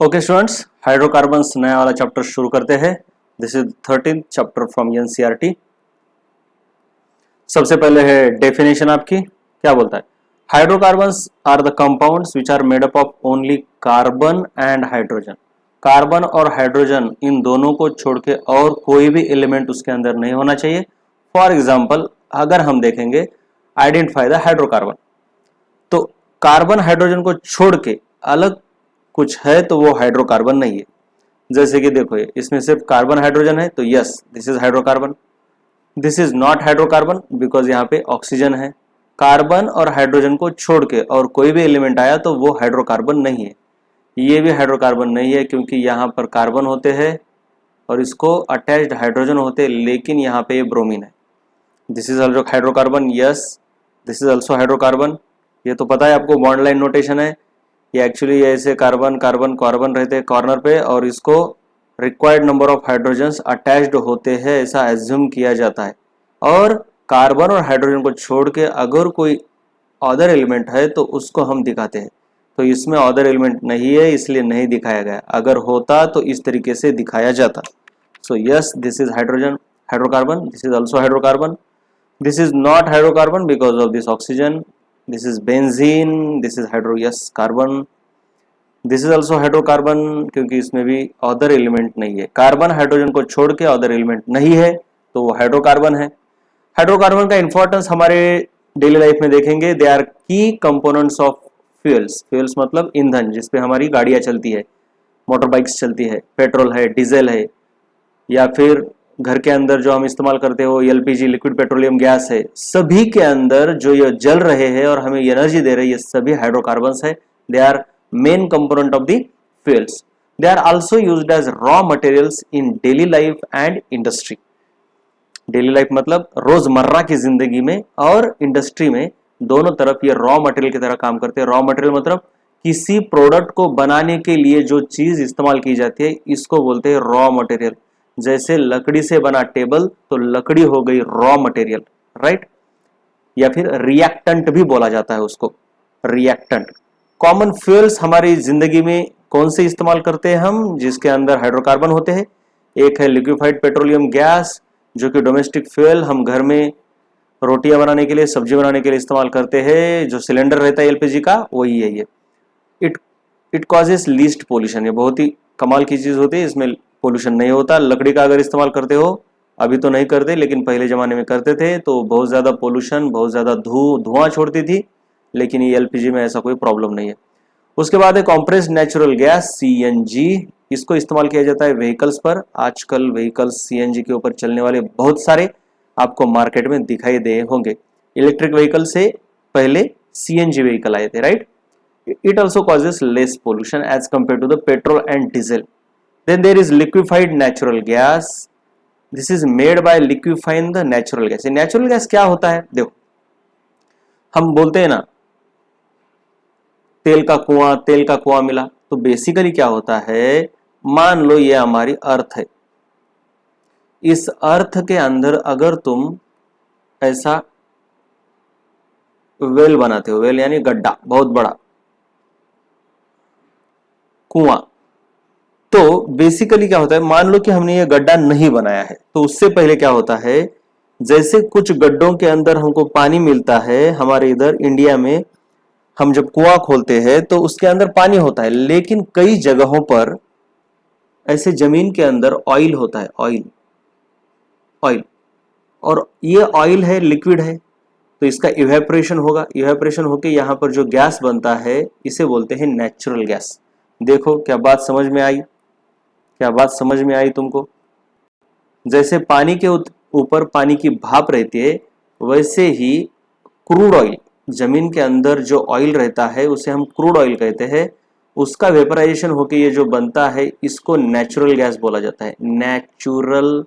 Okay students, hydrocarbons नया वाला chapter शुरू करते हैं। This is 13th chapter from NCERT. सबसे पहले है डेफिनेशन आपकी, क्या बोलता है? Hydrocarbons are the compounds which are made up of only carbon and hydrogen. Carbon और हाइड्रोजन इन दोनों को छोड़ के और कोई भी एलिमेंट उसके अंदर नहीं होना चाहिए। फॉर एग्जाम्पल अगर हम देखेंगे आइडेंटिफाई द हाइड्रोकार्बन, तो कार्बन हाइड्रोजन को छोड़ के अलग कुछ है तो वो हाइड्रोकार्बन नहीं है। जैसे कि देखो इसमें सिर्फ कार्बन हाइड्रोजन है तो yes this is hydrocarbon. This is not hydrocarbon because यहाँ पे ऑक्सीजन है। कार्बन और हाइड्रोजन को छोड़ के और कोई भी एलिमेंट आया तो वो हाइड्रोकार्बन नहीं है। ये भी हाइड्रोकार्बन नहीं है क्योंकि यहाँ पर कार्बन होते हैं और इसको अटैच्ड हाइड्रोजन होते हैं, लेकिन यहाँ पे ये ब्रोमीन है। This is also hydrocarbon, yes this is also hydrocarbon. ये तो पता है आपको, बॉन्ड लाइन नोटेशन है। ये एक्चुअली ऐसे कार्बन कार्बन कार्बन रहते हैं कॉर्नर पे और इसको required number of hydrogens attached होते हैं ऐसा एज्यूम किया जाता है। और कार्बन और हाइड्रोजन को छोड़ के अगर कोई अदर एलिमेंट है तो उसको हम दिखाते हैं। तो इसमें अदर एलिमेंट नहीं है इसलिए नहीं दिखाया गया, अगर होता तो इस तरीके से दिखाया जाता। So yes this is hydrogen hydrocarbon, this is also hydrocarbon. This is not hydrocarbon because of this oxygen. This is benzene, this is hydro, yes carbon, this is also hydrocarbon क्योंकि इसमें भी अदर एलिमेंट नहीं है। Carbon hydrogen को छोड़ के other element नहीं है तो वो हाइड्रोकार्बन है। हाइड्रोकार्बन का इंपॉर्टेंस हमारे डेली लाइफ में देखेंगे। दे आर की कंपोनेंट्स ऑफ फ्यूल्स। फ्यूल्स मतलब ईंधन जिसपे हमारी गाड़ियां चलती है, मोटर बाइक्स चलती है, पेट्रोल है, डीजल है, या फिर घर के अंदर जो हम इस्तेमाल करते हो एलपीजी लिक्विड पेट्रोलियम गैस है। सभी के अंदर जो ये जल रहे हैं और हमें एनर्जी दे रहे हैं ये सभी हाइड्रोकार्बन्स है। They are main component of the fuels. They are also used as raw materials in daily life and industry. Daily life मतलब रोजमर्रा की जिंदगी में और इंडस्ट्री में, दोनों तरफ ये रॉ मटेरियल की तरह काम करते हैं। रॉ मटेरियल मतलब किसी प्रोडक्ट को बनाने के लिए जो चीज इस्तेमाल की जाती है इसको बोलते हैं रॉ मटेरियल। जैसे लकड़ी से बना टेबल तो लकड़ी हो गई रॉ मटेरियल, राइट? या फिर रिएक्टेंट भी बोला जाता है उसको, रिएक्टेंट। कॉमन फ्यूल्स हमारी जिंदगी में कौन से इस्तेमाल करते हैं हम, जिसके अंदर हाइड्रोकार्बन होते हैं? एक है लिक्विफाइड पेट्रोलियम गैस जो कि डोमेस्टिक फ्यूल हम घर में रोटियां बनाने के लिए, सब्जी बनाने के लिए इस्तेमाल करते हैं। जो सिलेंडर रहता है एलपीजी का वही है ये। It causes least pollution. ये बहुत ही कमाल की चीज होती है, इसमें पोल्यूशन नहीं होता। लकड़ी का अगर इस्तेमाल करते हो, अभी तो नहीं करते लेकिन पहले जमाने में करते थे, तो बहुत ज़्यादा पोल्यूशन, बहुत ज़्यादा धुआं छोड़ती थी, लेकिन ये एलपीजी में ऐसा कोई प्रॉब्लम नहीं है। उसके बाद है कॉम्प्रेस्ड नेचुरल गैस सीएनजी। इसको इस्तेमाल किया जाता है व्हीकल्स पर। आजकल व्हीकल्स सीएनजी के ऊपर चलने वाले बहुत सारे आपको मार्केट में दिखाई दे होंगे। इलेक्ट्रिक व्हीकल से पहले सीएनजी व्हीकल आए थे, right? It also causes less pollution as compared to the petrol and diesel. Then there is liquefied natural gas. This is made by liquefying the natural gas. Natural gas क्या होता है? देखो, हम बोलते हैं ना तेल का कुआं मिला, तो बेसिकली क्या होता है, मान लो ये हमारी अर्थ है। इस अर्थ के अंदर अगर तुम ऐसा वेल बनाते हो, वेल यानी गड्ढा, बहुत बड़ा कुआं, तो बेसिकली क्या होता है, मान लो कि हमने ये गड्ढा नहीं बनाया है, तो उससे पहले क्या होता है, जैसे कुछ गड्ढों के अंदर हमको पानी मिलता है, हमारे इधर इंडिया में हम जब कुआं खोलते हैं तो उसके अंदर पानी होता है, लेकिन कई जगहों पर ऐसे जमीन के अंदर ऑयल होता है, ऑयल, और ये ऑयल है, लिक्विड है, तो इसका इवेपोरेशन होगा। इवेपोरेशन होके यहाँ पर जो गैस बनता है इसे बोलते हैं नेचुरल गैस। देखो क्या बात समझ में आई, क्या बात समझ में आई तुमको? जैसे पानी के ऊपर पानी की भाप रहती है, वैसे ही क्रूड ऑयल, जमीन के अंदर जो ऑयल रहता है उसे हम क्रूड ऑयल कहते हैं। उसका वेपराइजेशन होके ये जो बनता है इसको नेचुरल गैस बोला जाता है, नेचुरल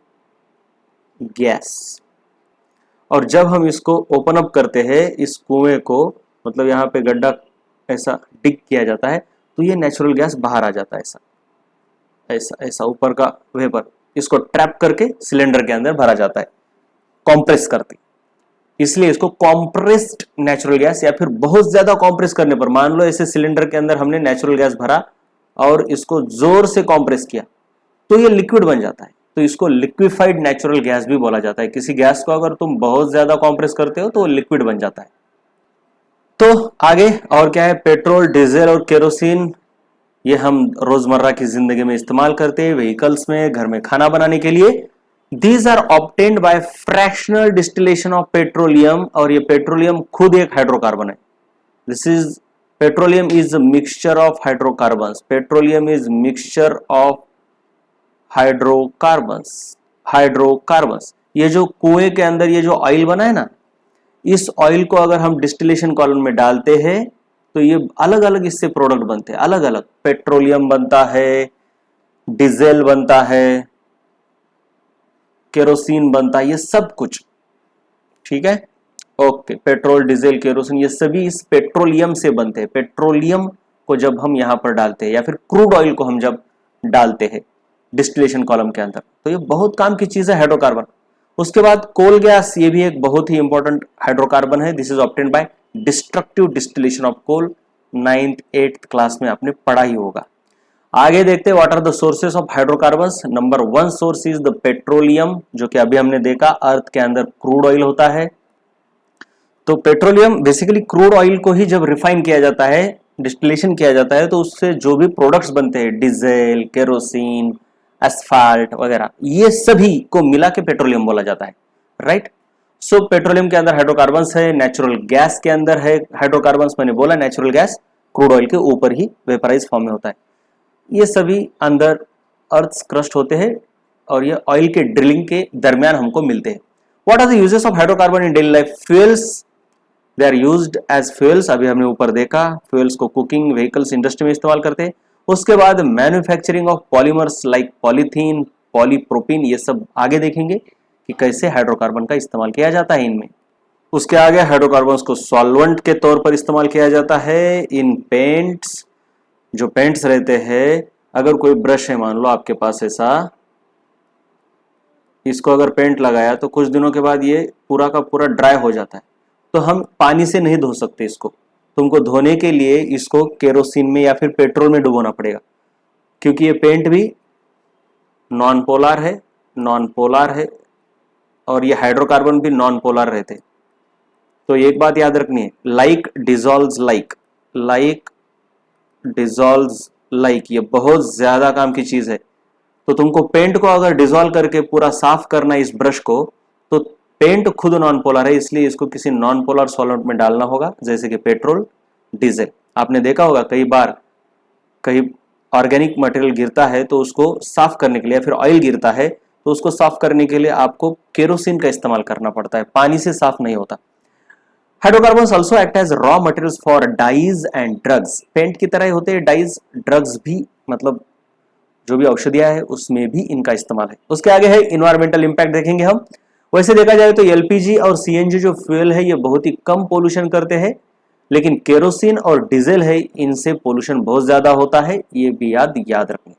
गैस। और जब हम इसको ओपन अप करते हैं, इस कुएं को, मतलब यहाँ पे गड्ढा ऐसा डिग किया जाता है, तो ये नेचुरल गैस बाहर आ जाता है, ऐसा ऐसा ऐसा ऊपर का वेपर, इसको ट्रैप करके सिलेंडर के अंदर भरा जाता है, कॉम्प्रेस करके। इसलिए इसको कॉम्प्रेस्ड नेचुरल गैस, या फिर बहुत ज्यादा कॉम्प्रेस करने पर, मान लो ऐसे सिलेंडर के अंदर हमने नेचुरल गैस भरा और इसको जोर से कॉम्प्रेस किया तो ये लिक्विड बन जाता है, तो इसको लिक्विफाइड नेचुरल गैस भी बोला जाता है। किसी गैस को अगर तुम बहुत ज्यादा कॉम्प्रेस करते हो तो वो लिक्विड बन जाता है। तो आगे और क्या है, पेट्रोल, डीजल और केरोसिन, ये हम रोजमर्रा की जिंदगी में इस्तेमाल करते हैं, व्हीकल्स में, घर में खाना बनाने के लिए। These are obtained by fractional distillation of petroleum, और ये पेट्रोलियम खुद एक हाइड्रोकार्बन है। This is petroleum is mixture of hydrocarbons, petroleum is mixture of hydrocarbons. ये जो कुएं के अंदर ये जो ऑयल बना है ना, इस ऑयल को अगर हम डिस्टिलेशन कॉलम में डालते हैं तो ये अलग अलग इससे प्रोडक्ट बनते हैं, अलग अलग पेट्रोलियम बनता है, डीजल बनता है, केरोसिन बनता है, ये सब कुछ। ठीक है, ओके, पेट्रोल, डीजल, केरोसिन ये सभी इस पेट्रोलियम से बनते हैं। पेट्रोलियम को जब हम यहां पर डालते हैं या फिर क्रूड ऑयल को हम जब डालते हैं डिस्टिलेशन कॉलम के अंदर, तो ये बहुत काम की चीज है हाइड्रोकार्बन। उसके बाद कोल गैस, ये भी एक बहुत ही इंपॉर्टेंट हाइड्रोकार्बन है। This is obtained by destructive distillation of coal, 9th 8th class में आपने पढ़ा ही होगा। आगे देखते हैं what are the sources of hydrocarbons. Number 1 source is the petroleum, जो कि अभी हमने देखा अर्थ के अंदर क्रूड ऑयल होता है। तो पेट्रोलियम बेसिकली क्रूड ऑयल को ही जब रिफाइन किया जाता है, डिस्टिलेशन किया जाता है, तो उससे जो भी प्रोडक्ट्स बनते हैं, डीजल, केरोसिन, एस्फाल्ट वगैरह, ये सभी को मिला के पेट्रोलियम बोला जाता है, राइट। सो पेट्रोलियम के अंदर हाइड्रोकार्बन्स है, नेचुरल गैस के अंदर है हाइड्रोकार्बन्स, मैंने बोला नेचुरल गैस क्रूड ऑयल के ऊपर ही वेपराइज फॉर्म में होता है। ये सभी अंदर अर्थ क्रस्ट होते हैं और ये ऑयल के ड्रिलिंग के दरमियान हमको मिलते हैं। What are the uses of hydrocarbon in daily life? Fuels, they are used as fuels, अभी हमने ऊपर देखा फ्यूल्स को कुकिंग, व्हीकल्स, इंडस्ट्री में इस्तेमाल करते हैं। उसके बाद manufacturing of polymers like polythene, polypropene, ये सब आगे देखेंगे कि कैसे हाइड्रोकार्बन का इस्तेमाल किया जाता है इनमें। उसके आगे हाइड्रोकार्बन्स को सॉल्वेंट के तौर पर इस्तेमाल किया जाता है इन पेंट्स, जो पेंट्स रहते हैं। अगर कोई ब्रश है मान लो आपके पास ऐसा, इसको अगर पेंट लगाया तो कुछ दिनों के बाद ये पूरा का पूरा ड्राई हो जाता है, तो हम पानी से नहीं धो सकते इसको। तुमको धोने के लिए इसको केरोसिन में या फिर पेट्रोल में डुबोना पड़ेगा, क्योंकि ये पेंट भी नॉन पोलर है और ये हाइड्रोकार्बन भी नॉन पोलर रहते। तो एक बात याद रखनी है, लाइक डिजॉल्व्स लाइक, ये बहुत ज्यादा काम की चीज है। तो तुमको पेंट को अगर डिजॉल्व करके पूरा साफ करना है इस ब्रश को, तो पेंट खुद नॉन पोलर है, इसलिए इसको किसी नॉन पोलर सॉल्वेंट में डालना होगा, जैसे कि पेट्रोल, डीजल। आपने देखा होगा कई बार कहीं ऑर्गेनिक मटेरियल गिरता है तो उसको साफ करने के लिए, या फिर ऑयल गिरता है तो उसको साफ करने के लिए आपको केरोसिन का इस्तेमाल करना पड़ता है, पानी से साफ नहीं होता। Hydrocarbons also act as raw materials for dyes and drugs, paint की तरह ही होते हैं डाइज, ड्रग्स भी, मतलब जो भी औषधियां है उसमें भी इनका इस्तेमाल है। उसके आगे है इन्वायरमेंटल इंपैक्ट देखेंगे हम। वैसे देखा जाए तो एलपीजी और सीएनजी जो फ्यूल है ये बहुत ही कम पोल्यूशन करते हैं, लेकिन केरोसिन और डीजल है इनसे पोल्यूशन बहुत ज्यादा होता है, ये भी याद रखें।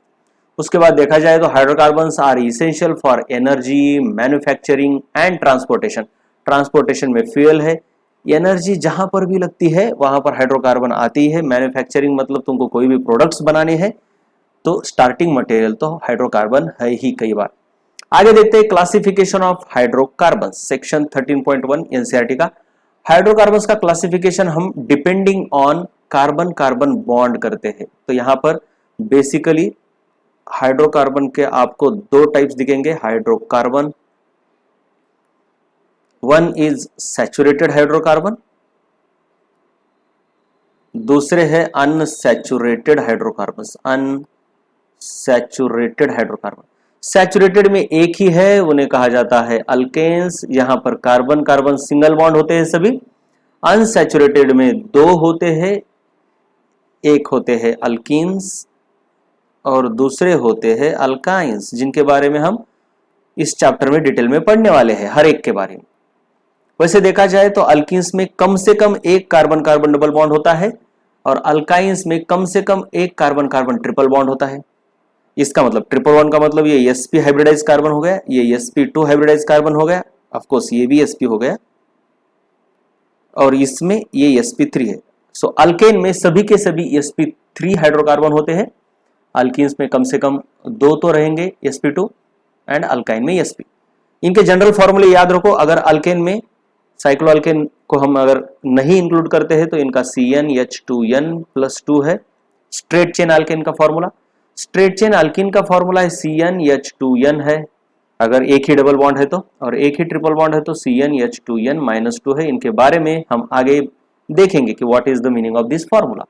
उसके बाद देखा जाए तो hydrocarbons are essential for energy, manufacturing and transportation. Transportation में फ्यूल है, एनर्जी जहां पर भी लगती है वहां पर हाइड्रोकार्बन आती है। मैन्युफैक्चरिंग मतलब तुमको कोई भी प्रोडक्ट्स बनाने हैं तो स्टार्टिंग मटेरियल तो हाइड्रोकार्बन है ही कई बार। आगे देखते हैं classification of hydrocarbons, section 13.1 NCERT का। हाइड्रोकार्बन्स का क्लासिफिकेशन हम depending on carbon carbon bond करते हैं। तो यहां पर बेसिकली हाइड्रोकार्बन के आपको दो टाइप्स दिखेंगे hydrocarbon. One is saturated hydrocarbon, दूसरे है unsaturated hydrocarbons. Unsaturated hydrocarbon, saturated में एक ही है, उन्हें कहा जाता है अल्केन्स, यहां पर कार्बन कार्बन सिंगल बॉन्ड होते हैं सभी। अनसैचुरेटेड में दो होते हैं, एक होते हैं अल्कीन्स और दूसरे होते हैं अल्काइंस, जिनके बारे में हम इस चैप्टर में डिटेल में पढ़ने वाले हैं हर एक के बारे में। वैसे देखा जाए तो अल्कीन्स में कम से कम एक कार्बन कार्बन डबल बॉन्ड होता है और अल्काइंस में कम से कम एक कार्बन कार्बन ट्रिपल बॉन्ड होता है। इसका मतलब ट्रिपल बॉन्ड का मतलब ये sp हाइब्रिडाइज कार्बन हो गया, ये sp2 हाइब्रिडाइज कार्बन हो गया, ऑफ कोर्स ये भी sp हो गया और इसमें ये sp3 है। सो अल्केन में सभी के सभी sp3 हाइड्रोकार्बन होते हैं अल्कीन्स में कम से कम 2 तो रहेंगे sp2 एंड अल्काइन में sp। इनके जनरल फॉर्मूले याद रखो। अगर अल्केन में साइक्लोअल्केन को हम अगर नहीं इंक्लूड करते हैं तो इनका CnH2n+2 है स्ट्रेट चेन अल्केन का फॉर्मूला। स्ट्रेट चेन अल्कीन का फॉर्मूला है CnH2n है अगर एक ही डबल बॉन्ड है तो, और एक ही ट्रिपल बॉन्ड है तो CnH2n-2 है। इनके बारे में हम आगे देखेंगे कि what is the meaning of this formula.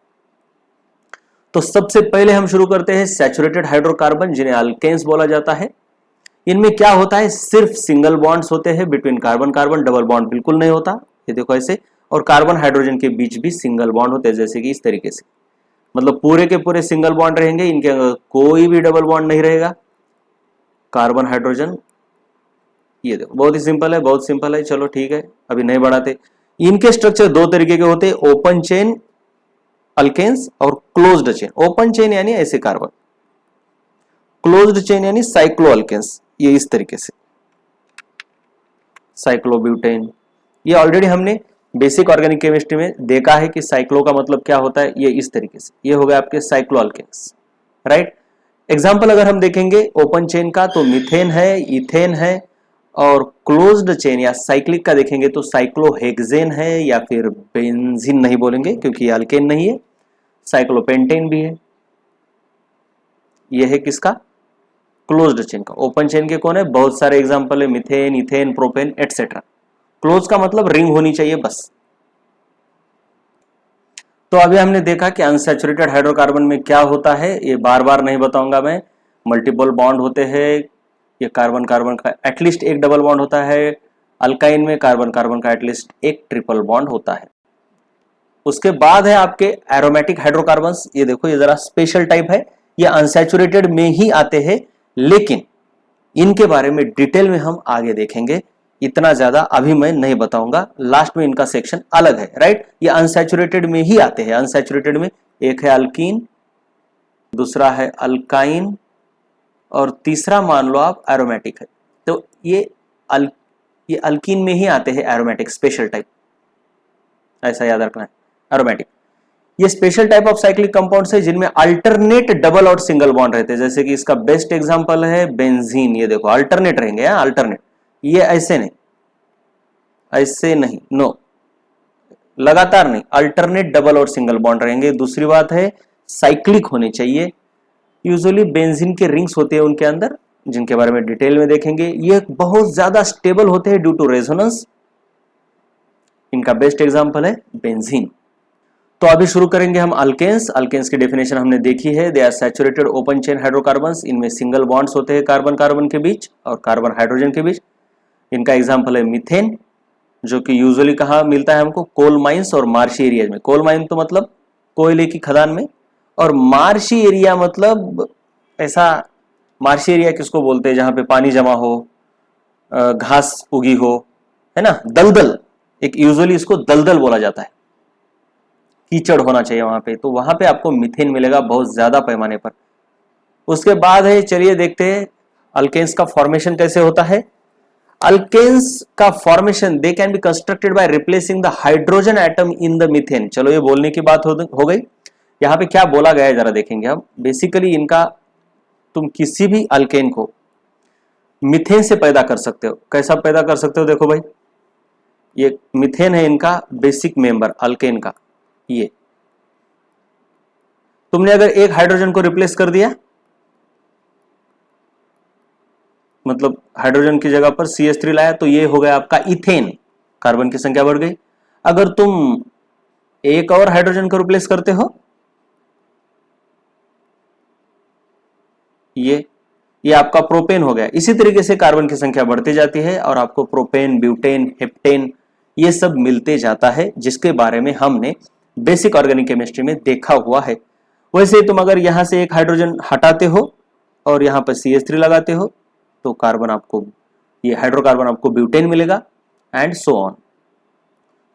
तो सबसे पहले हम शुरू करते हैं सैचुरेटेड हाइड्रोकार्बन जिन्हें अल्केन्स बोला जाता है। इनमें क्या होता है, सिर्फ सिंगल बॉन्ड्स होते हैं between carbon carbon, double bond बिल्कुल नहीं होता, ये देखो ऐसे। और कार्बन हाइड्रोजन के बीच भी सिंगल बॉन्ड होते हैं जैसे कि इस तरीके से, मतलब पूरे के पूरे सिंगल बॉन्ड रहेंगे, इनके अंदर कोई भी डबल बॉन्ड नहीं रहेगा। कार्बन हाइड्रोजन, ये देखो बहुत ही सिंपल है, बहुत सिंपल है। चलो ठीक है, अभी नहीं बढ़ाते। इनके स्ट्रक्चर दो तरीके के होते हैं, ओपन चेन अल्केन्स और क्लोज्ड चेन। ओपन चेन यानी ऐसे कार्बन, क्लोज्ड चेन यानी साइक्लो अल्केन्स, ये इस तरीके से साइक्लोब्यूटेन। ये ऑलरेडी हमने बेसिक ऑर्गेनिक केमिस्ट्री में देखा है कि साइक्लो का मतलब क्या होता है, ये इस तरीके से। ये हो गया आपके साइक्लो अल्केन्स, राइट। एग्जाम्पल अगर हम देखेंगे ओपन चेन का तो मिथेन है, इथेन है, और क्लोज्ड चेन या साइक्लिक का देखेंगे तो साइक्लोहेक्सेन है, या फिर बेंजीन नहीं बोलेंगे क्योंकि ये अल्केन नहीं है, साइक्लोपेंटेन भी है। ये है किसका, क्लोज्ड चेन का। ओपन चेन के कौन है, बहुत सारे एग्जांपल है, methane, ethane, propane etcetera. Close का मतलब रिंग होनी चाहिए बस। तो अभी हमने देखा कि अनसैचुरेटेड हाइड्रोकार्बन में क्या होता है, ये बार बार नहीं बताऊंगा मैं। मल्टीपल बॉन्ड होते हैं, ये कार्बन कार्बन का एटलीस्ट एक डबल बॉन्ड होता है। अल्काइन में कार्बन कार्बन का एटलीस्ट एक ट्रिपल बॉन्ड होता है। उसके बाद है आपके एरोमेटिक हाइड्रोकार्बन्स। ये देखो ये जरा स्पेशल टाइप है, ये अनसैचुरेटेड में ही आते हैं, लेकिन इनके बारे में डिटेल में हम आगे देखेंगे। इतना ज्यादा अभी मैं नहीं बताऊंगा, लास्ट में इनका सेक्शन अलग है, राइट। ये अनसैचुरेटेड में ही आते हैं। अनसैचुरेटेड में एक है अल्कीन, दूसरा है अल्काइन, और तीसरा मान लो आप एरोमेटिक है। तो ये अल्कीन में ही आते हैं एरोमेटिक स्पेशल टाइप, ऐसा याद रखना है। एरोमेटिक ये special type of cyclic compounds है जिनमें अल्टरनेट डबल और सिंगल बॉन्ड रहते हैं। जैसे कि इसका बेस्ट एग्जांपल है बेंजीन। ये देखो अल्टरनेट रहेंगे, अल्टरनेट, ये ऐसे नहीं, ऐसे नहीं, नो, लगातार नहीं, अल्टरनेट डबल और सिंगल बॉन्ड रहेंगे। दूसरी बात है साइक्लिक होने चाहिए। यूजुअली बेंजीन के रिंग्स होते हैं उनके अंदर, जिनके बारे में डिटेल में देखेंगे। ये बहुत ज्यादा स्टेबल होते हैं ड्यू टू रेजोनेंस। इनका बेस्ट एग्जांपल है बेंजीन। तो अभी शुरू करेंगे हम अल्केन्स। अल्केन्स की डेफिनेशन हमने देखी है, they are saturated open chain hydrocarbons. इनमें सिंगल बॉन्ड्स होते हैं कार्बन कार्बन के बीच और कार्बन हाइड्रोजन के बीच। इनका एग्जांपल है मीथेन, जो कि यूजुअली कहाँ मिलता है हमको, कोल माइंस और मार्शी एरियाज में। कोल माइन तो मतलब कोयले की खदान में, और मार्शी एरिया मतलब ऐसा, मार्शी एरिया किसको बोलते हैं जहां पे पानी जमा हो, घास उगी हो, है ना, दलदल, एक यूजुअली इसको दलदल बोला जाता है, कीचड़ होना चाहिए वहां पे, तो वहां पे आपको मीथेन मिलेगा बहुत ज्यादा पैमाने पर। उसके बाद है, चलिए देखते हैं अल्केन्स का फॉर्मेशन कैसे होता है। अल्केन्स का formation they can be constructed by replacing the hydrogen atom in the methane. चलो ये बोलने की बात हो गई। यहाँ पे क्या बोला गया है जरा देखेंगे हम। बेसिकली इनका, तुम किसी भी अल्केन को मीथेन से पैदा कर सकते हो। कैसा पैदा कर सकते हो, देखो भाई, ये मीथेन है इनका बेसिक मेंबर अल्केन का। ये तुमने अगर एक हाइड्रोजन को रिप्लेस कर दिया, मतलब हाइड्रोजन की जगह पर CH3 लाया, तो ये हो गया आपका इथेन, कार्बन की संख्या बढ़ गई। अगर तुम एक और हाइड्रोजन को रिप्लेस करते हो, ये आपका प्रोपेन हो गया। इसी तरीके से कार्बन की संख्या बढ़ती जाती है और आपको प्रोपेन, ब्यूटेन, हेप्टेन ये सब मिलते जाता है, जिसके बारे में हमने बेसिक ऑर्गेनिक केमिस्ट्री में देखा हुआ है। वैसे तुम अगर यहां से एक हाइड्रोजन हटाते हो और यहां पर CH3 लगाते हो, तो कार्बन आपको, ये हाइड्रोकार्बन आपको ब्यूटेन मिलेगा, and so on.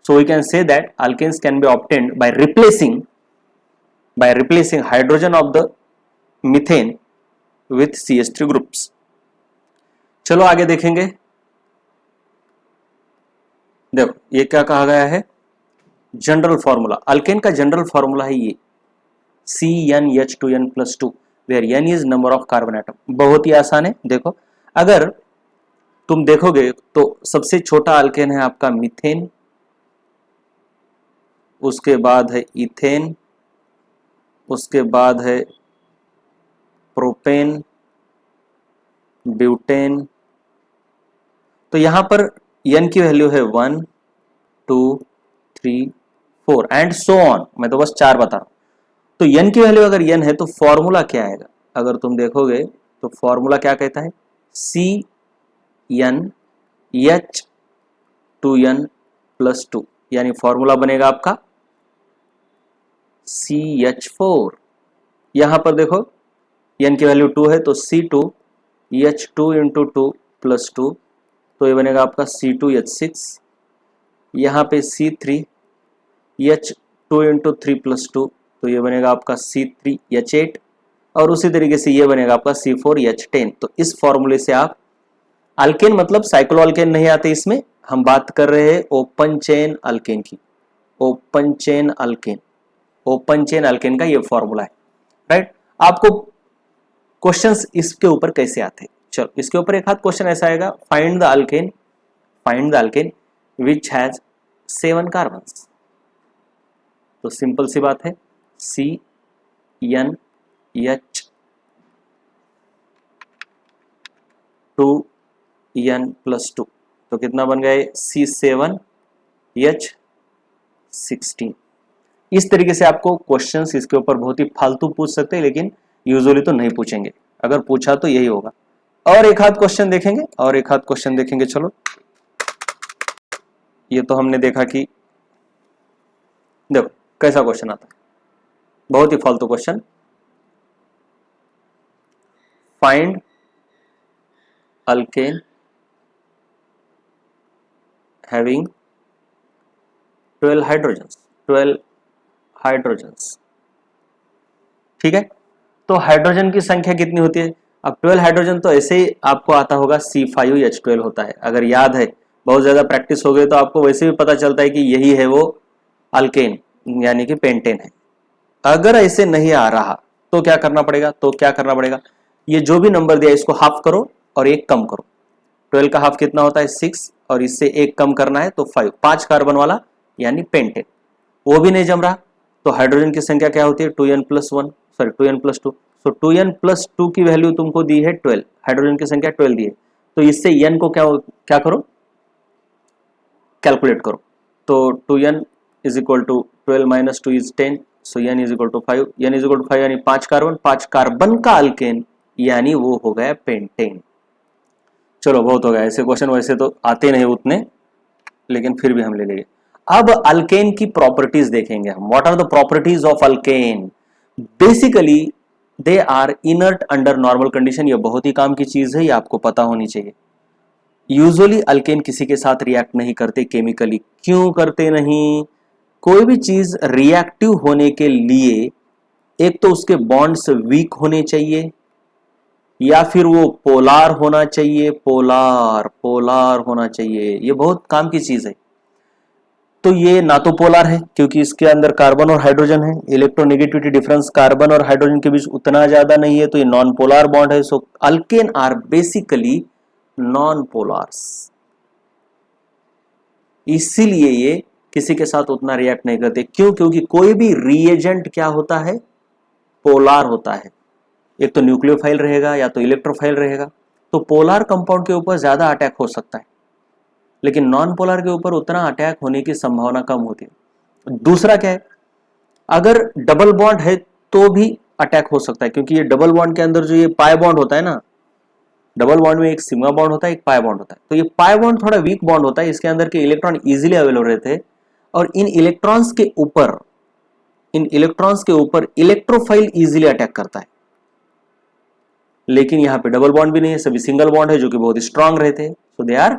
So we can say that alkanes can be obtained by replacing hydrogen of the methane with CH3 groups. चलो आगे देखेंगे। देखो ये क्या कहा गया है, जनरल फॉर्मूला। अल्केन का जनरल फॉर्मूला है ये CnH2n+2। Where n is number of carbon atom. बहुत ही आसान है। देखो अगर तुम देखोगे तो सबसे छोटा अल्केन है आपका मीथेन, उसके बाद है इथेन, उसके बाद है प्रोपेन, ब्यूटेन। तो यहां पर n की वैल्यू है 1 2 3 4 एंड सो ऑन। मैं तो बस 4 बता रहा हूं। तो n की वैल्यू अगर n है तो फॉर्मूला क्या आएगा? अगर तुम देखोगे तो फॉर्मूला क्या कहता है? CnH2n+2, यानी फॉर्मूला बनेगा आपका CH4। यहां पर देखो n की वैल्यू 2 है तो C2H2 इंटू 2 प्लस 2, तो ये बनेगा आपका C2H6। यहाँ पे C3H2 इंटू 3 प्लस 2, तो ये बनेगा आपका C3H8, और उसी तरीके से ये बनेगा आपका C4H10। तो इस फॉर्मूले से आप अल्केन, मतलब साइक्लो अल्केन नहीं आते इसमें, हम बात कर रहे हैं ओपन चेन अल्केन की। Open chain alkane, open chain alkane का ये फॉर्मूला है, राइट। आपको क्वेश्चंस इसके ऊपर कैसे आते? चलो इसके ऊपर एक हाथ क्वेश्चन ऐसा आएगा, find the alkane which has 7 carbons. तो सिंपल सी बात है, CnH2n+2, तो कितना बन गया C7H16। इस तरीके से आपको क्वेश्चंस इसके ऊपर बहुत ही फालतू पूछ सकते हैं, लेकिन यूजुअली तो नहीं पूछेंगे, अगर पूछा तो यही होगा। और एक हाथ क्वेश्चन देखेंगे, चलो ये तो हमने देखा कि देखो कैसा क्वेश्चन आता है, बहुत ही फालतू question. Find alkane having 12 hydrogens. ठीक है, तो हाइड्रोजन की संख्या कितनी होती है? अब 12 हाइड्रोजन तो ऐसे ही आपको आता होगा C5H12 होता है, अगर याद है, बहुत ज्यादा प्रैक्टिस हो गई तो आपको वैसे भी पता चलता है कि यही है वो अल्केन, यानी कि पेंटेन है। अगर ऐसे नहीं आ रहा तो क्या करना पड़ेगा? ये जो भी नंबर दिया इसको हाफ करो और एक कम करो। 12 का हाफ कितना होता है? 6, और इससे एक कम करना है तो 5 कार्बन वाला यानी पेंटेन। वो भी नहीं जम रहा तो हाइड्रोजन की संख्या क्या होती है? 2n+2। सो 2n+2 की वैल्यू तुमको दी है 12, हाइड्रोजन की संख्या 12 दी है, तो इससे n को क्या करो? कैलकुलेट करो। तो 2n is equal to 12 minus 2 is 10, so n is equal to 5। n is equal to 5 यानी 5 कार्बन का अल्केन, यानी वो हो गया पेंटेन। चलो बहुत हो गया, ऐसे क्वेश्चन वैसे तो आते नहीं उतने, लेकिन फिर भी हम ले लेंगे। अब अल्केन की प्रॉपर्टीज देखेंगे हम। What are the properties of alkane? Basically they are inert under normal condition. ये बहुत ही काम की चीज है, ये आपको पता होनी चाहिए। यूजुअली अल्केन किसी के साथ रिएक्ट नहीं करते केमिकली। क्यों करते नहीं? कोई भी चीज रिएक्टिव होने के लिए एक तो उसके बॉन्ड्स वीक होने चाहिए, या फिर वो पोलार होना चाहिए। पोलार होना चाहिए, ये बहुत काम की चीज है। तो ये ना तो पोलार है क्योंकि इसके अंदर कार्बन और हाइड्रोजन है, इलेक्ट्रोनेगेटिविटी डिफरेंस कार्बन और हाइड्रोजन के बीच उतना ज्यादा नहीं है, तो ये नॉन पोलार बॉन्ड है। सो अल्केन आर बेसिकली नॉन पोलार्स, इसीलिए ये किसी के साथ उतना रिएक्ट नहीं करते। क्यों? क्योंकि कोई भी रिएजेंट क्या होता है? पोलार होता है। एक तो न्यूक्लियोफाइल रहेगा या तो इलेक्ट्रोफाइल रहेगा। तो पोलार कंपाउंड के ऊपर ज्यादा अटैक हो सकता है, लेकिन नॉन पोलार के ऊपर उतना अटैक होने की संभावना कम होती है। दूसरा क्या है? अगर डबल बॉन्ड है तो भी अटैक हो सकता है, क्योंकि ये डबल बॉन्ड के अंदर जो ये पाई बॉन्ड होता है ना, डबल बॉन्ड में एक सिग्मा बॉन्ड होता है, एक पाई बॉन्ड होता है। तो ये पाई बॉन्ड थोड़ा वीक बॉन्ड होता है, इसके अंदर के इलेक्ट्रॉन इजीली अवेलेबल रहते हैं, और इन इलेक्ट्रॉन्स के ऊपर इलेक्ट्रोफाइल इजीली अटैक करता है। लेकिन यहाँ पे डबल बॉन्ड भी नहीं है, सभी सिंगल बॉन्ड है जो कि बहुत स्ट्रांग रहते हैं। So they are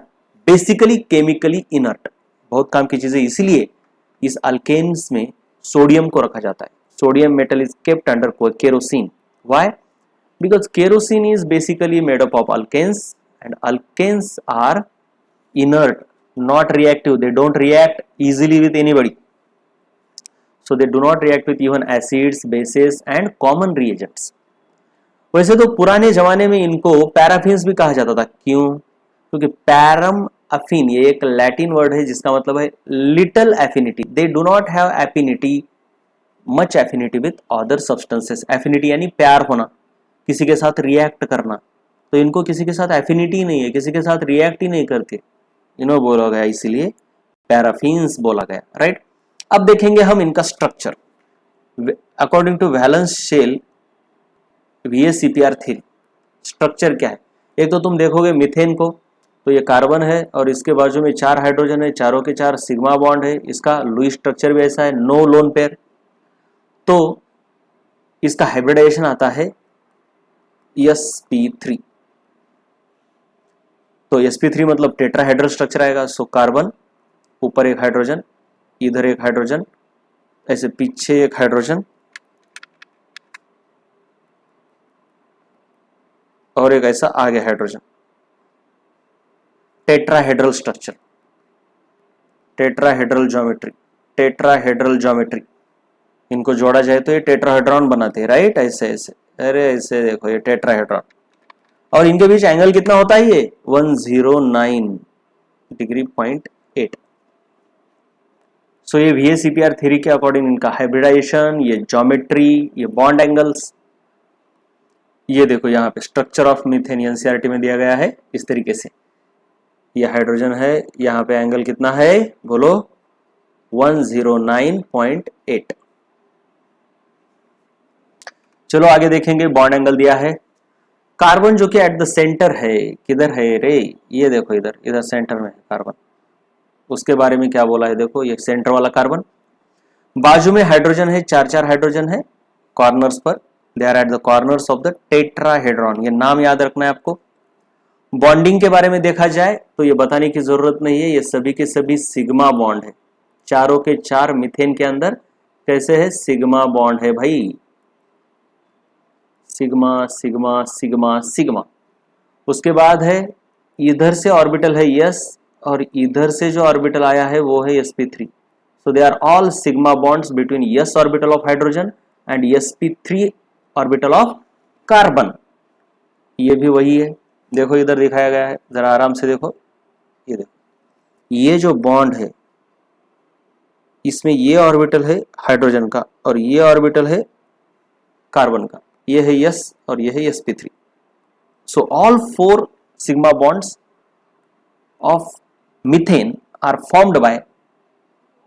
basically chemically inert, बहुत काम की चीजें। इसीलिए इस अल्केन्स में सोडियम को रखा जाता है। Sodium metal is kept under kerosene. Why? Because kerosene is basically made up of alkanes, and alkanes are inert, not reactive. They don't react easily with anybody. So they do not react with even acids, bases and common reagents. वैसे तो पुराने जमाने में इनको paraffins भी कहा जाता था। क्यों? क्योंकि पैरम अफिन ये एक लैटिन वर्ड है जिसका मतलब है little affinity. They do not have affinity, much affinity with other substances. Affinity यानी प्यार होना, किसी के साथ रिएक्ट करना। तो इनको किसी के साथ एफिनिटी नहीं है, किसी के साथ रिएक्ट ही नहीं करते, इन्हों बोला गया, इसीलिए पैराफिन्स बोला गया, राइट। अब देखेंगे हम इनका structure according to valence shell VSEPR theory. Structure क्या है? एक तो तुम देखोगे मीथेन को, तो ये कार्बन है और इसके बाजू में 4 हाइड्रोजन है, चारों के 4 सिग्मा बॉन्ड है। इसका लुईस स्ट्रक्चर भी ऐसा है, नो लोन पेयर। तो इसका हाइब्रिडाइजेशन आता है sp3। तो sp3 मतलब टेट्राहेड्रल स्ट्रक्चर आएगा। सो कार्बन, ऊपर एक हाइड्रोजन, इधर एक हाइड्रोजन, ऐसे पीछे एक हाइड्रोजन और एक ऐसा आगे hydrogen. Tetrahedral structure, tetrahedral geometry, tetrahedral geometry. इनको जोड़ा जाए तो ये टेट्राहेड्रॉन बनाते हैं, राइट। ऐसे ऐसे, अरे ऐसे देखो, ये टेट्राहेड्रॉन। और इनके बीच एंगल कितना होता है? ये 109 डिग्री 0.8। सो ये VSEPR थ्योरी के अकॉर्डिंग इनका हाइब्रिडाइजेशन, ये ज्योमेट्री, ये बॉन्ड एंगल्स। ये देखो यहाँ पे स्ट्रक्चर ऑफ मीथेन एनसीईआरटी में दिया गया है इस तरीके से। ये हाइड्रोजन है, यहाँ पे एंगल कितना है बोलो? 109.8। चलो आगे देखेंगे, बॉन्ड एंगल दिया है। कार्बन जो कि एट द सेंटर है, किधर है रे? ये देखो इधर, इधर सेंटर में है कार्बन। उसके बारे में क्या बोला है देखो, ये सेंटर वाला कार्बन। बाजू में हाइड्रोजन है, 4 हाइड्रोजन है कॉर्नर्स पर। They are at the corners of the tetrahedron. ये नाम याद रखना है आपको। बॉन्डिंग के बारे में देखा जाए तो ये बताने की जरूरत नहीं है, ये सभी के सभी सिग्मा बॉन्ड है। चारों के 4 मीथेन के अंदर कैसे है? सिग्मा बॉन्ड है भाई, सिग्मा सिग्मा सिग्मा सिग्मा। उसके बाद है इधर से ऑर्बिटल है यस, और इधर से जो ऑर्बिटल आया है वो है sp3। So they are all sigma bonds between S orbital of hydrogen and sp3 orbital of carbon. ये भी वही है, देखो इधर दिखाया गया है, जरा आराम से देखो। ये देखो, ये जो बॉन्ड है इसमें ये ऑर्बिटल है हाइड्रोजन का और ये ऑर्बिटल है कार्बन का। ये है यस और ये है sp3। So all 4 sigma bonds of methane are formed by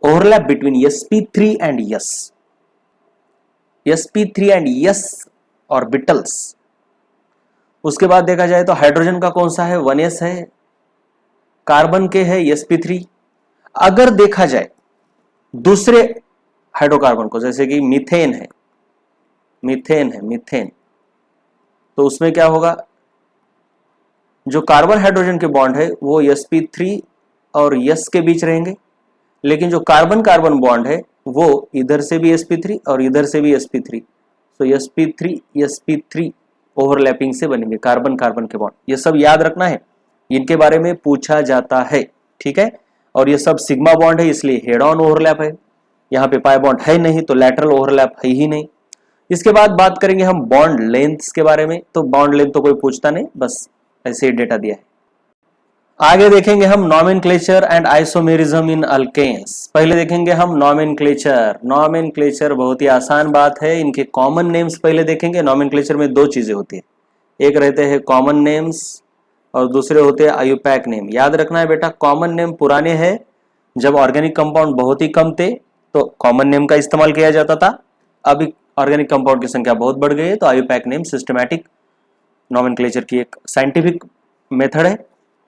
overlap between sp3 and s, sp3 and s orbitals। उसके बाद देखा जाए तो हाइड्रोजन का कौन सा है? 1s है, कार्बन के है sp3। अगर देखा जाए दूसरे हाइड्रोकार्बन को, जैसे कि मीथेन है, मीथेन, तो उसमें क्या होगा? जो कार्बन हाइड्रोजन के बॉन्ड है वो sp3 और s के बीच रहेंगे, लेकिन जो कार्बन कार्बन बॉन्ड है वो इधर से भी sp3 और इधर से भी sp3। तो sp3 ओवरलैपिंग से बनेंगे कार्बन कार्बन के बॉन्ड। ये सब याद रखना है, इनके बारे में पूछा जाता है, ठीक है। और ये सब सिग्मा बॉन्ड है, इसलिए हेड ऑन ओवरलैप है। यहाँ पे पाई बॉन्ड है नहीं तो लैटरल ओवरलैप है ही नहीं। इसके बाद बात करेंगे हम बॉन्ड लेंथ्स के बारे में। तो बॉन्ड लेंथ तो कोई पूछता नहीं, बस ऐसे ही डेटा दिया है। आगे देखेंगे हम nomenclature and isomerism in alkanes. पहले देखेंगे हम नॉमेनक्लेचर। नॉमेनक्लेचर बहुत ही आसान बात है, इनके कॉमन नेम्स पहले देखेंगे। नॉमेनक्लेचर में 2 चीजें होती है, एक रहते हैं कॉमन नेम्स और दूसरे होते हैं आयुपैक नेम। याद रखना है बेटा, कॉमन नेम पुराने हैं, जब ऑर्गेनिक कंपाउंड बहुत ही कम थे तो कॉमन नेम का इस्तेमाल किया जाता था। अभी ऑर्गेनिक कंपाउंड की संख्या बहुत बढ़ गई है तो आयुपैक नेम सिस्टमैटिक नॉमेनक्लेचर की एक साइंटिफिक मेथड है।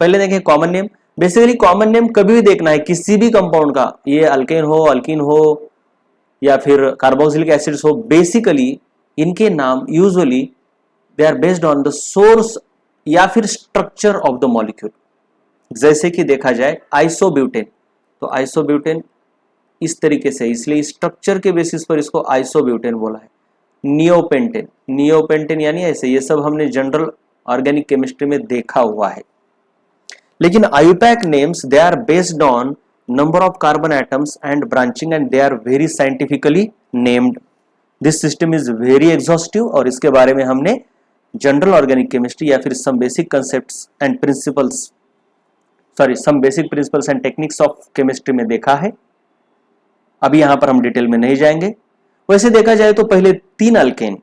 पहले देखें common name. Basically common name कभी भी देखना है किसी भी कंपाउंड का, ये अल्केन हो, अल्कीन हो या फिर कार्बोक्सिलिक एसिड्स हो, बेसिकली इनके नाम usually they are based on the source या फिर स्ट्रक्चर ऑफ द मॉलिक्यूल। जैसे कि देखा जाए आइसोब्यूटेन, तो आइसोब्यूटेन इस तरीके से, इसलिए स्ट्रक्चर के बेसिस पर इसको आइसोब्यूटेन बोला है। नियोपेंटेन, नियोपेंटेन यानी ऐसे, ये सब हमने जनरल ऑर्गेनिक केमिस्ट्री में देखा हुआ है। लेकिन IUPAC names they are based on number of carbon atoms and branching and they are very scientifically named. This system is very exhaustive और इसके बारे में हमने जनरल ऑर्गेनिक केमिस्ट्री या फिर some basic concepts and principles some basic principles and techniques of chemistry में देखा है। अभी यहां पर हम डिटेल में नहीं जाएंगे। वैसे देखा जाए तो पहले 3 अल्केन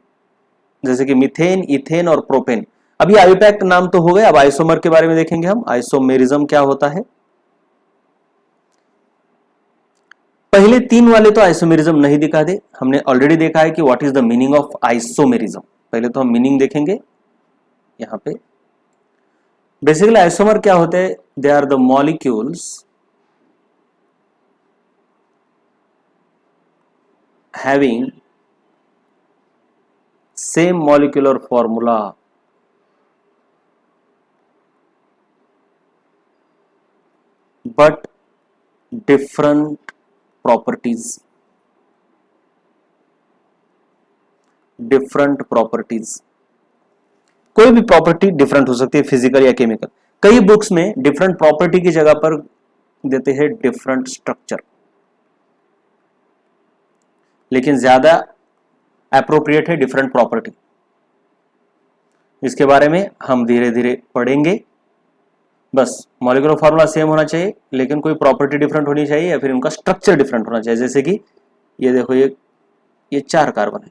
जैसे कि मीथेन, इथेन और प्रोपेन, अभी आइयूपैक्ट नाम तो हो गए। अब आइसोमर के बारे में देखेंगे हम, आइसोमेरिज्म क्या होता है। पहले 3 वाले तो आइसोमेरिज्म नहीं दिखा दे, हमने ऑलरेडी देखा है कि what is the meaning of isomerism. पहले तो हम मीनिंग देखेंगे यहां पे। बेसिकली आइसोमर क्या होते हैं, they are the molecules having same molecular formula but different properties कोई भी प्रॉपर्टी डिफरेंट हो सकती है, फिजिकल या केमिकल। कई बुक्स में डिफरेंट प्रॉपर्टी की जगह पर देते हैं डिफरेंट स्ट्रक्चर, लेकिन ज्यादा एप्रोप्रिएट है डिफरेंट प्रॉपर्टी। इसके बारे में हम धीरे धीरे पढ़ेंगे। बस मॉलिक्यूलर फॉर्मूला सेम होना चाहिए लेकिन कोई प्रॉपर्टी डिफरेंट होनी चाहिए या फिर उनका स्ट्रक्चर डिफरेंट होना चाहिए। जैसे कि ये देखो, ये 4 कार्बन है,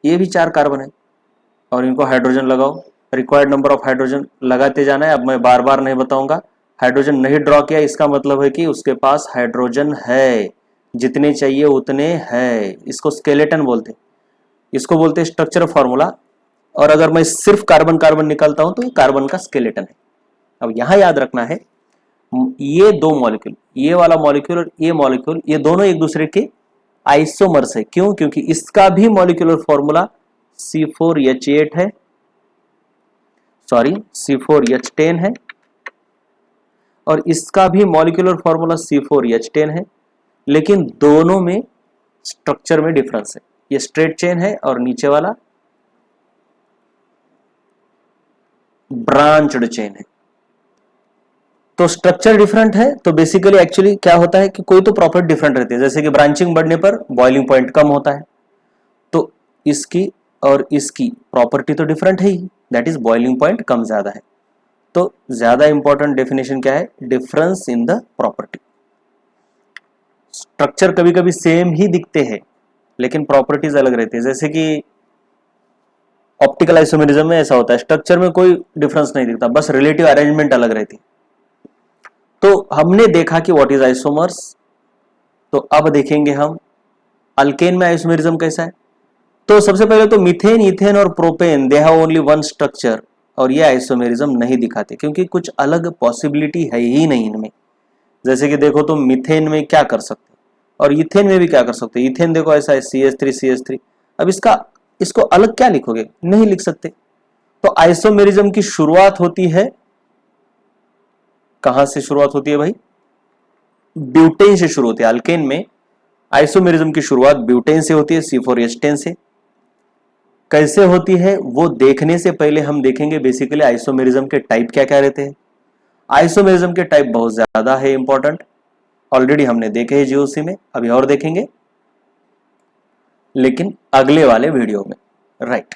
ये भी 4 कार्बन है और इनको हाइड्रोजन लगाओ, रिक्वायर्ड नंबर ऑफ हाइड्रोजन लगाते जाना है। अब मैं बार बार नहीं बताऊंगा। हाइड्रोजन नहीं ड्रॉ किया इसका मतलब है कि उसके पास हाइड्रोजन है, जितने चाहिए उतने है। इसको स्केलेटन बोलते, इसको बोलते हैं स्ट्रक्चर फॉर्मूला। और अगर मैं सिर्फ कार्बन कार्बन निकालता हूं तो ये कार्बन का स्केलेटन है। अब यहां याद रखना है, ये 2 मॉलिक्यूल, ये वाला मॉलिक्यूल और ये मॉलिक्यूल, ये दोनों एक दूसरे के आइसोमर्स है। क्यों? क्योंकि इसका भी मॉलिक्यूलर फॉर्मूला C4H8 है, सॉरी C4H10 है, और इसका भी मॉलिक्यूलर फॉर्मूला C4H10 है, लेकिन दोनों में स्ट्रक्चर में डिफरेंस है। ये स्ट्रेट चेन है और नीचे वाला ब्रांच्ड चेन है। तो स्ट्रक्चर डिफरेंट है तो बेसिकली एक्चुअली क्या होता है कि कोई तो प्रॉपर्टी डिफरेंट रहती है। जैसे कि ब्रांचिंग बढ़ने पर बॉइलिंग पॉइंट कम होता है, तो इसकी और इसकी प्रॉपर्टी तो डिफरेंट है ही, दैट इज बॉइलिंग पॉइंट कम ज्यादा है। तो ज्यादा इंपॉर्टेंट डेफिनेशन क्या है, difference in the property. Structure कभी कभी सेम ही दिखते हैं लेकिन प्रॉपर्टीज अलग रहती है। जैसे कि ऑप्टिकल आइसोमेरिज्म में ऐसा होता है, स्ट्रक्चर में कोई डिफरेंस नहीं दिखता, बस रिलेटिव अरेंजमेंट अलग रहती है। तो हमने देखा कि व्हाट इज आइसोमर्स। तो अब देखेंगे हम अल्केन में आइसोमेरिज्म कैसा है। तो सबसे पहले तो मीथेन, इथेन और propane they have only one structure, और ये आइसोमेरिज्म नहीं दिखाते क्योंकि कुछ अलग पॉसिबिलिटी है ही नहीं इनमें। जैसे कि देखो तो मीथेन में क्या कर सकते और इथेन में भी क्या कर सकते। इथेन देखो ऐसा है CH3 अब इसको अलग क्या लिखोगे, नहीं लिख सकते। तो आइसोमेरिज्म की शुरुआत होती है, कहां से शुरुआत होती है भाई, ब्यूटेन से शुरू होती है। अल्केन में आइसोमेरिज्म की शुरुआत ब्यूटेन से होती है, C4H10 से। कैसे होती है वो देखने से पहले हम देखेंगे बेसिकली आइसोमेरिज्म के टाइप क्या क्या रहते हैं। आइसोमेरिज्म के टाइप बहुत ज्यादा है इंपॉर्टेंट, ऑलरेडी हमने देखे हैं जीओसी में, अभी और देखेंगे लेकिन अगले वाले वीडियो में, राइट।